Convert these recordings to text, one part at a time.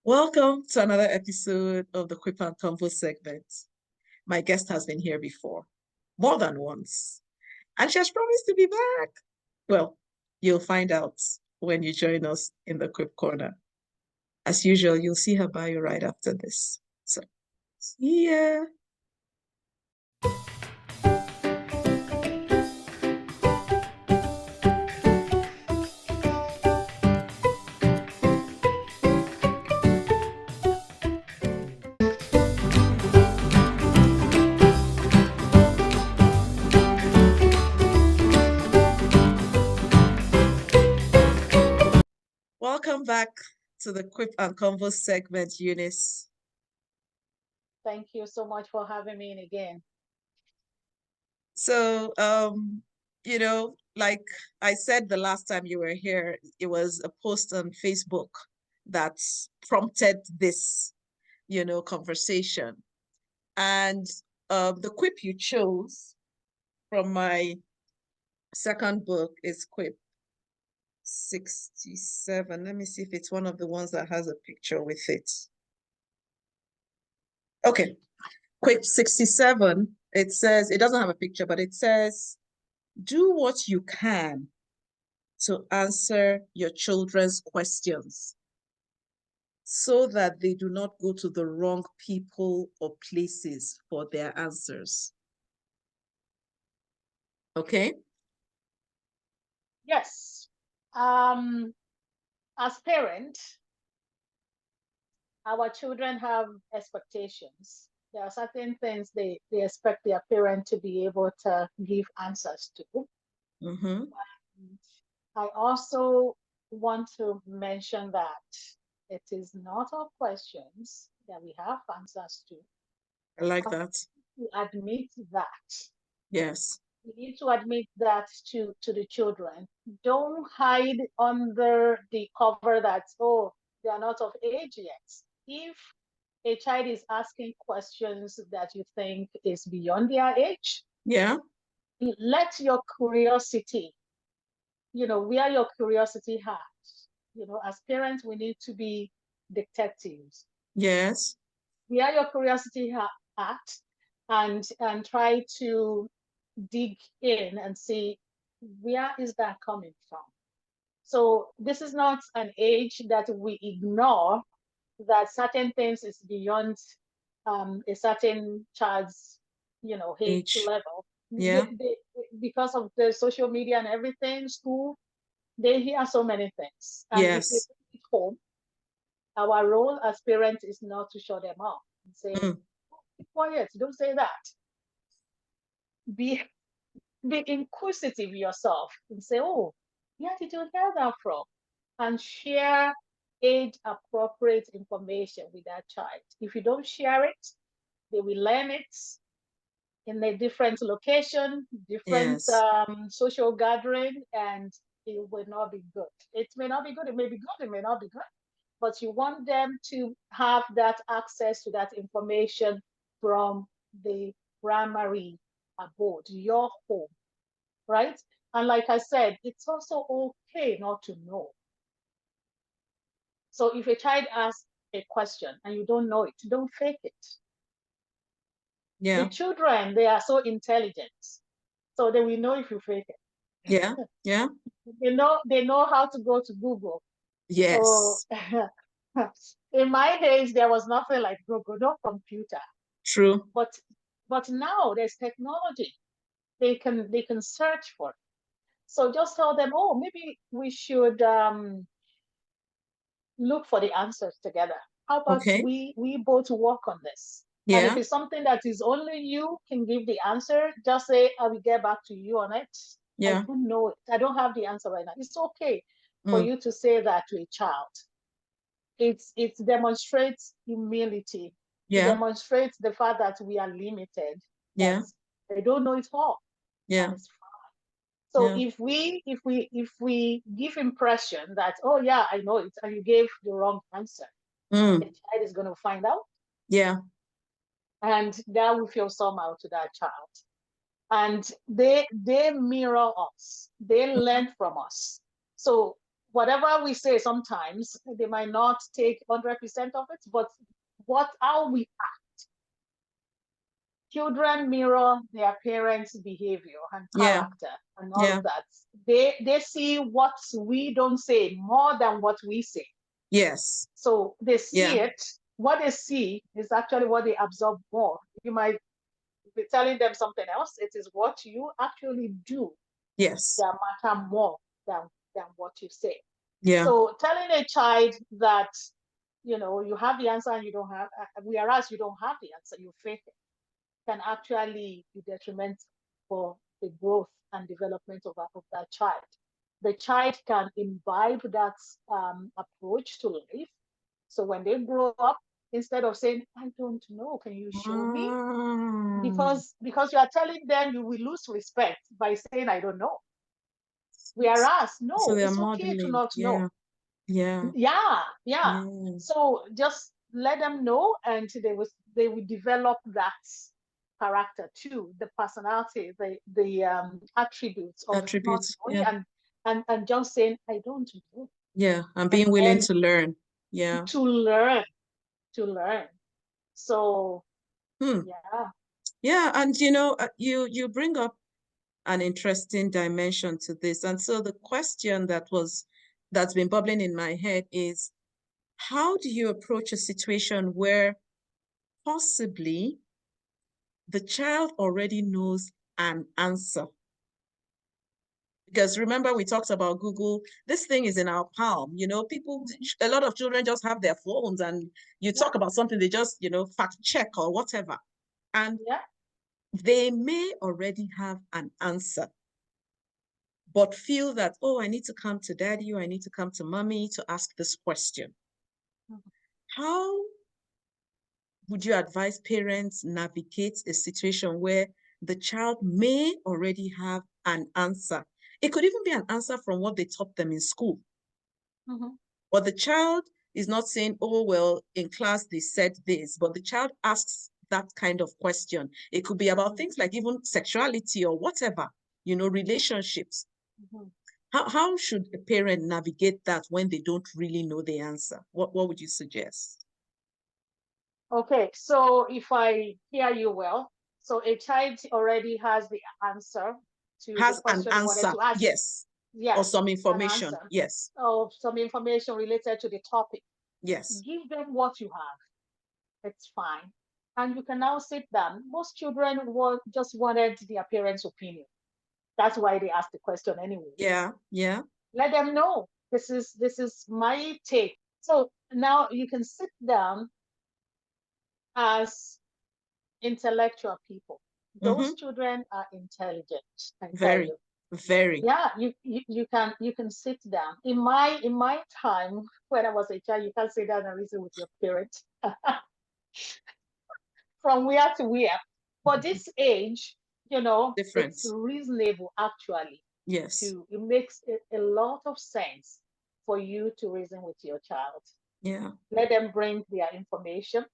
Welcome to another episode of the Quip and Convo segment. My guest has been here before, more than once, and she has promised to be back. Well, you'll find out when you join us in the Quip Corner. As usual, you'll see her bio right after this. So, see ya. Welcome back to the Quip and Convo segment, Eunice. Thank you so much for having me in again. So, like I said the last time you were here, it was a post on Facebook that prompted this, conversation. And the quip you chose from my second book is Quip 67. Let me see if it's one of the ones that has a picture with it. Okay, Quip 67. It says, it doesn't have a picture, but it says, do what you can to answer your children's questions so that they do not go to the wrong people or places for their answers. Okay? Yes. As parents, our children have expectations. There are certain things they expect their parent to be able to give answers to. Mm-hmm. I also want to mention that it is not all questions that we have answers to. I like that. We admit that. Yes. We need to admit that to the children. Don't hide under the cover that, oh, they are not of age yet. If a child is asking questions that you think is beyond their age, Yeah. let your curiosity, where your curiosity hat. As parents, we need to be detectives. Yes. Where your curiosity hat and try to dig in and see where is that coming from. So this is not an age that we ignore that certain things is beyond a certain child's age Age. level. Yeah. Because of the social media and everything, school, they hear so many things, and if they Yes. bring it home, our role as parents is not to shut them up and say, "Be quiet, don't say that." Be inquisitive yourself and say, oh, where did you hear that from? And share age appropriate information with that child. If you don't share it, they will learn it in a different location, different Yes. social gathering, and it will not be good. It may not be good, it may be good, it may not be good, but you want them to have that access to that information from the primary abode, your home, right? And like I said, it's also okay not to know. So if a child asks a question and you don't know it, don't fake it. Yeah. The children, they are so intelligent, so they will know if you fake it. Yeah. Yeah. They know how to go to Google. So Yes. in my days, there was nothing like Google, no computer. True. But now there's technology. They can search for it. So just tell them, oh, maybe we should look for the answers together. How about Okay. we both work on this? And if Yeah. it's something that is only you can give the answer, just say, I will get back to you on it. I Yeah. don't know it. I don't have the answer right now. It's okay for Mm. you to say that to a child. It demonstrates humility. It Yeah. demonstrates the fact that we are limited, that Yeah. they don't know it all. And Yeah. it's so Yeah. if we give impression that, oh yeah, I know it, and you gave the wrong answer, the Mm. child is going to find out, Yeah. and that will feel somehow to that child. And they mirror us, they learn from us. So whatever we say, sometimes they might not take 100% of it, but how we act. Children mirror their parents' behavior and character and all of that. They see what we don't say more than what we say. Yes. So they see it. What they see is actually what they absorb more. You might be telling them something else. It is what you actually do. Yes. That matter more than what you say. Yeah. So telling a child that, you have the answer and you don't have, whereas you don't have the answer, you fake it, can actually be detrimental for the growth and development of that child. The child can imbibe that approach to life. So when they grow up, instead of saying, I don't know, can you show me? Because you are telling them, you will lose respect by saying, I don't know. Whereas, no, so it's okay to not know. Yeah. So just let them know, and they will develop that character too, the personality, the attributes of not knowing and just saying, I don't know. Yeah, and being willing to learn. Yeah. To learn. So yeah. Yeah, and you bring up an interesting dimension to this. And so the question that's been bubbling in my head is, how do you approach a situation where possibly the child already knows an answer? Because remember, we talked about Google. This thing is in our palm. A lot of children just have their phones, and you talk about something, they just, fact check or whatever. And they may already have an answer, but feel that, oh, I need to come to daddy, or I need to come to mommy to ask this question. How would you advise parents navigate a situation where the child may already have an answer? It could even be an answer from what they taught them in school. But the child is not saying, oh, well, in class they said this, but the child asks that kind of question. It could be about things like even sexuality or whatever, relationships. How should a parent navigate that when they don't really know the answer? What would you suggest? Okay, so if I hear you well, so a child already has the answer to the question they wanted to ask. Yes. Or some information. Yes. Or some information related to the topic. Yes. Give them what you have. It's fine. And you can now sit down. Most children just wanted their parents' opinion. That's why they asked the question anyway. Yeah. Let them know, this is my take. So now you can sit down as intellectual people. Those children are intelligent. Very. Yeah, you can sit down. In my time when I was a child, you can sit down and reason with your parents. From where to where. For this age, different. It's reasonable actually. Yes. It makes a lot of sense for you to reason with your child. Yeah. Let them bring their information,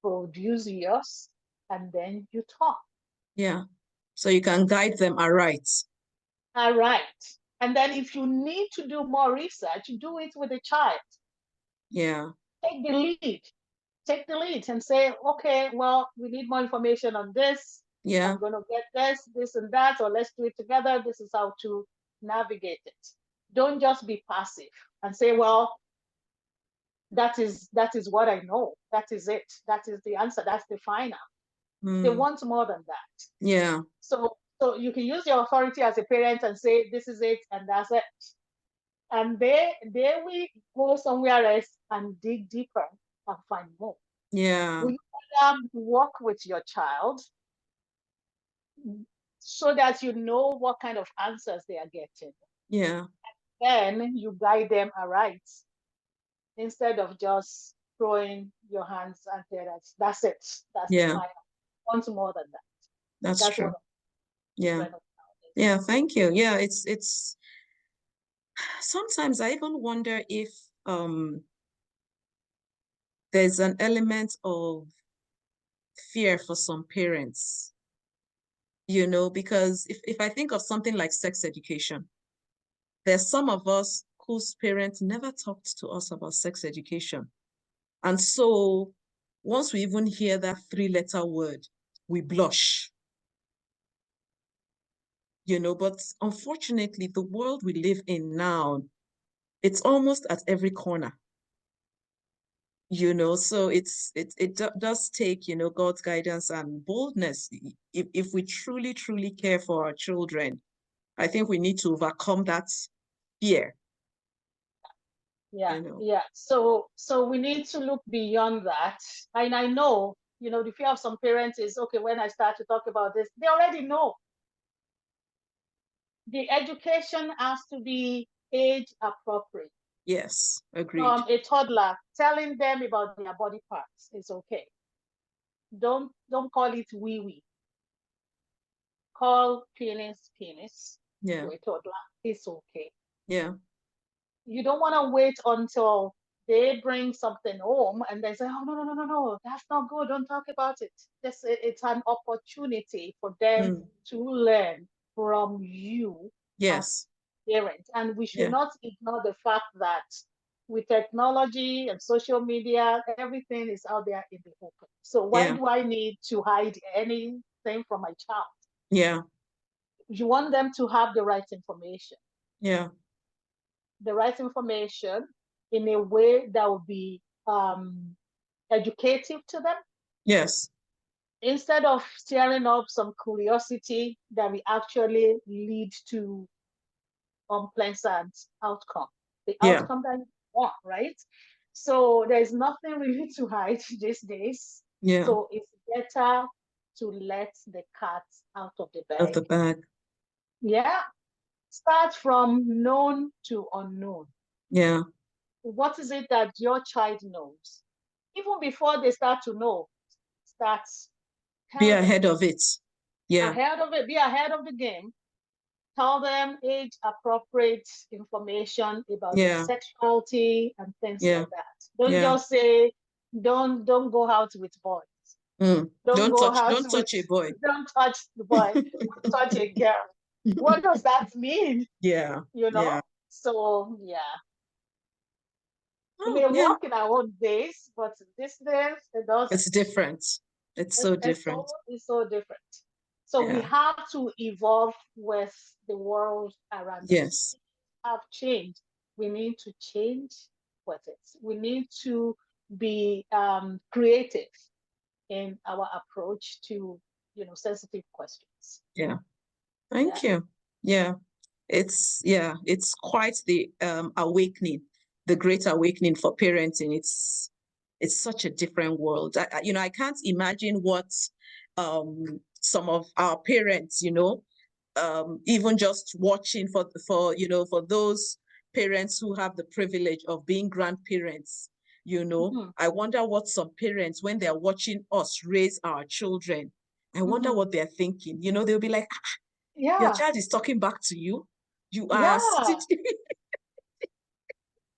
produce yours, and then you talk. Yeah. So you can guide them aright. And then if you need to do more research, do it with the child. Yeah. Take the lead and say, okay, well, we need more information on this. Yeah. I'm going to get this and that, or let's do it together. This is how to navigate it. Don't just be passive and say, well, that is what I know. That is it. That is the answer. That's the final. They want more than that. Yeah. So you can use your authority as a parent and say, this is it, and that's it. And they will go somewhere else and dig deeper and find more. Yeah. Will you work with your child so that you know what kind of answers they are getting? Yeah. And then you guide them aright instead of just throwing your hands and say that's it. That's the final. Want more than that. That's true. Yeah. Yeah, thank you. Yeah, it's sometimes I even wonder if there's an element of fear for some parents, because if I think of something like sex education, there's some of us whose parents never talked to us about sex education. And so once we even hear that three-letter word, we blush. But unfortunately, the world we live in now, it's almost at every corner. So it does take, God's guidance and boldness. If we truly, truly care for our children, I think we need to overcome that fear. Yeah. So we need to look beyond that. And I know, the fear of some parents is, okay, when I start to talk about this, they already know. The education has to be age appropriate. Yes, agreed. From a toddler, telling them about their body parts is okay. Don't call it wee. Call penis. Yeah. To a toddler. It's okay. Yeah. You don't want to wait until they bring something home and they say, oh, no, that's not good. Don't talk about it. It's an opportunity for them to learn from you. Yes. As parents. And we should not ignore the fact that with technology and social media, everything is out there in the open. So why do I need to hide anything from my child? Yeah. You want them to have the right information. Yeah. The right information in a way that will be educative to them. Yes. Instead of stirring up some curiosity that will actually lead to unpleasant outcome. The outcome that you want, right? So there's nothing really to hide these days. Yeah. So it's better to let the cat out of the bag. Out the bag. Yeah. Start from known to unknown. Yeah. What is it that your child knows? Even before they start to know, be ahead of it. Yeah. Ahead of it, be ahead of the game. Tell them age appropriate information about their sexuality and things like that. Don't just say, don't go out with boys. Don't touch a boy. Don't touch the boy. Don't touch a girl. What does that mean? Yeah. So we may work in our own days, but these days it doesn't. It's different. It's so different. It's so different. So we have to evolve with the world around us. Yes. Have changed. We need to change with it. We need to be creative in our approach to sensitive questions. Yeah. Thank you. Yeah. It's quite the awakening, the great awakening for parenting. It's such a different world. I can't imagine what some of our parents, even just watching for those parents who have the privilege of being grandparents, I wonder what some parents, when they're watching us raise our children, I wonder what they're thinking. They'll be like, your child is talking back to you. You are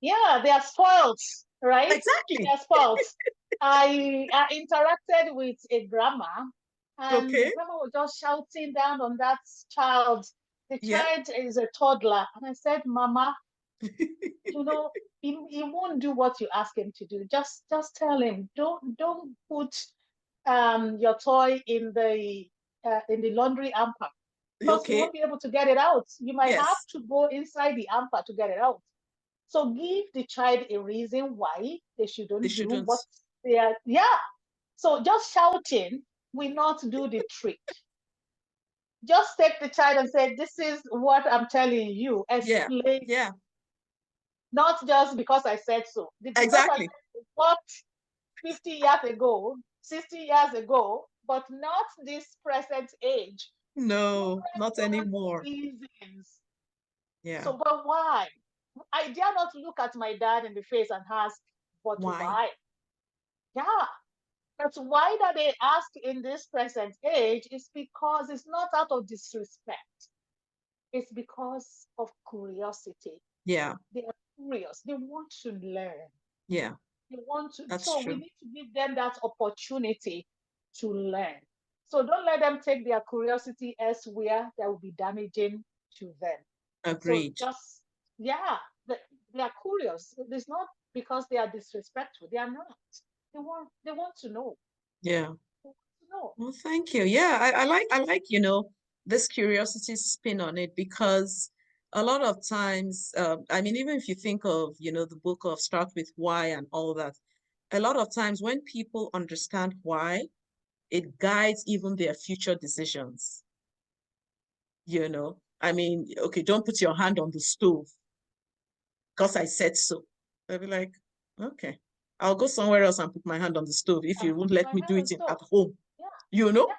they are spoiled, right? Exactly. They are spoiled. I interacted with a grandma, and the grandma was just shouting down on that child. The child is a toddler, and I said, "Mama, he won't do what you ask him to do. Just tell him, don't put your toy in the laundry hamper, because you won't be able to get it out. You might have to go inside the hamper to get it out. So give the child a reason why they shouldn't do what they are. So just shouting will not do the trick. Just take the child and say, this is what I'm telling you. Explain. Yeah. Not just because I said so. Exactly. What 50 years ago, 60 years ago, but not this present age. No, not anymore. Reasons. Yeah. So, but why? I dare not look at my dad in the face and ask, but why? Yeah. That's why that they ask in this present age is because it's not out of disrespect. It's because of curiosity. Yeah. They are curious. They want to learn. Yeah. They want to. That's so true. We need to give them that opportunity to learn. So don't let them take their curiosity elsewhere that will be damaging to them. Agreed. So just, They are curious. It's not because they are disrespectful. They are not. They want to know. Yeah. They want to know. Well, thank you. Yeah, I like, this curiosity spin on it because a lot of times, I mean, even if you think of, the book of Start with Why and all that, a lot of times when people understand why, it guides even their future decisions. I mean, okay, don't put your hand on the stove because I said so. They'll be like, okay, I'll go somewhere else and put my hand on the stove if you won't let My me hand do on it at stove. home, Yeah, you know? yeah.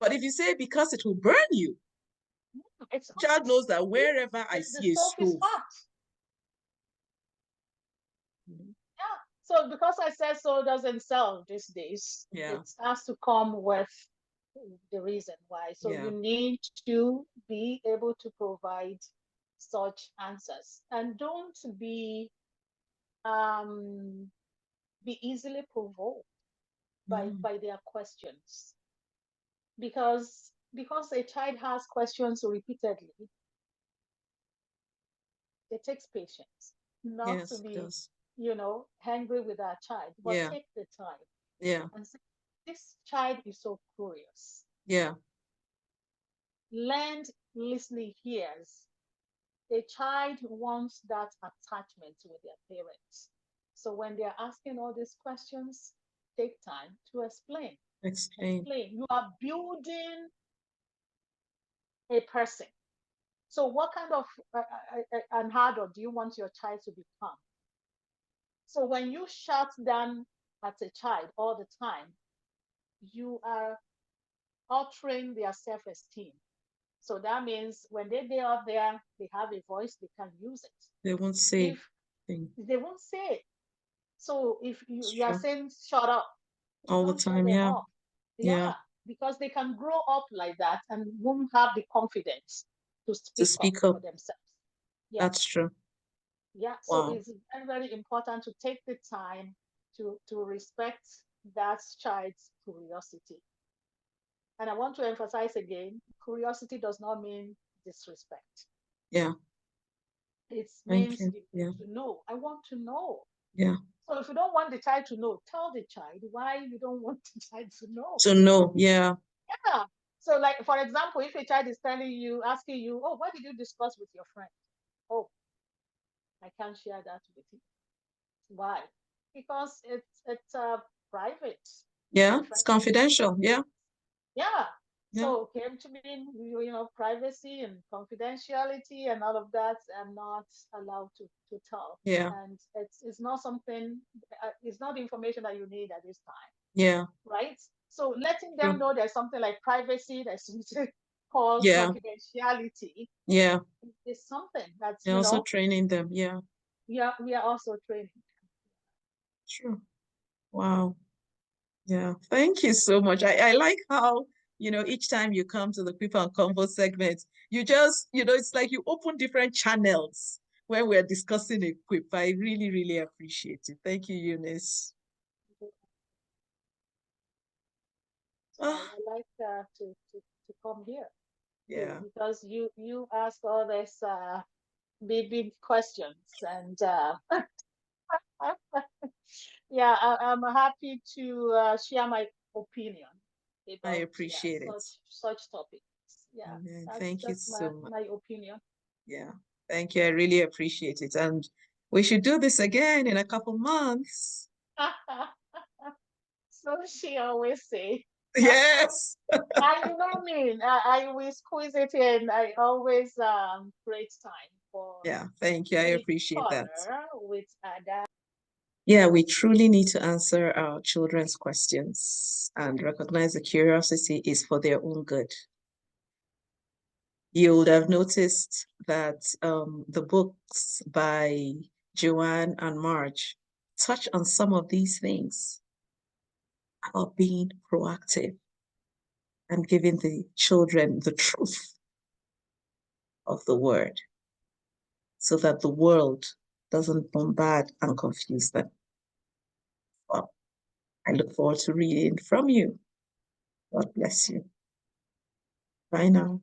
But if you say because it will burn you, It's child hot. knows that See, wherever I the see a stove is stove, hot. Mhm. Yeah. So because I said so doesn't sell these days. Yeah, It has to come with the reason why. So yeah, you need to be able to provide such answers, and don't um be easily provoked mm, by their questions, because a child has questions repeatedly. It takes patience not to yes, it be, does. angry with our child, but Yeah, take the time yeah, and say, this child is so curious. yeah, Learned listening hears. A child wants that attachment with their parents. So when they're asking all these questions, take time to explain. explain. Explain. You are building a person. So what kind of an adult do you want your child to become? So when you shut down at a child all the time, you are altering their self-esteem. So that means when they get out there, they have a voice, they can use it. They won't say If thing. they won't say it. So if It's you are true. saying shut up, All the don't shut time. them Yeah, up. yeah. Yeah, because they can grow up like that and won't have the confidence to To speak up speak up. for themselves. Yeah, That's true. yeah. So Wow. it's very, very important to take the time to respect that child's curiosity. And I want to emphasize again, curiosity does not mean disrespect. Yeah. It Thank means you. you Yeah, to know. I want to know. yeah. So if you don't want the child to know, tell the child why you don't want the child to know. To know. Yeah, Yeah. So, like for example, if a child is telling you, asking you, "Oh, what did you discuss with your friend?" Oh, I can't share that with you. Why? Because it's private. yeah. My It's friend is confidential. Yeah, Yeah. yeah, So came to mean, privacy and confidentiality and all of that are not allowed to tell. yeah. And it's not something, it's not information that you need at this time, Yeah, right? So letting them true. know there's something like privacy, there's something called Yeah, confidentiality yeah. is something that's, They're also training them. Yeah, we are also training. true. Wow. Yeah. Thank you so much. I like how, each time you come to the Quip and Convo segment, you just, it's like you open different channels when we're discussing a quip. I really, really appreciate it. Thank you, Eunice. So I, Ah, I like to come here too, yeah. because you ask all this big questions, and yeah, I'm happy to share my opinion I about, yeah, appreciate it. such topics. Yeah, Amen. that's Thank you just my so much. my opinion. Yeah. Thank you. I really appreciate it. And we should do this again in a couple months. So she always say, Yes. I know me. I will squeeze it in. I always create time for Yeah. Thank you. I Quip appreciate that. Corner with Ada. Yeah, we truly need to answer our children's questions and recognize the curiosity is for their own good. You would have noticed that the books by Joanne and Marge touch on some of these things about being proactive and giving the children the truth of the word so that the world doesn't bombard and confuse them. Well, I look forward to reading from you. God bless you. Bye now.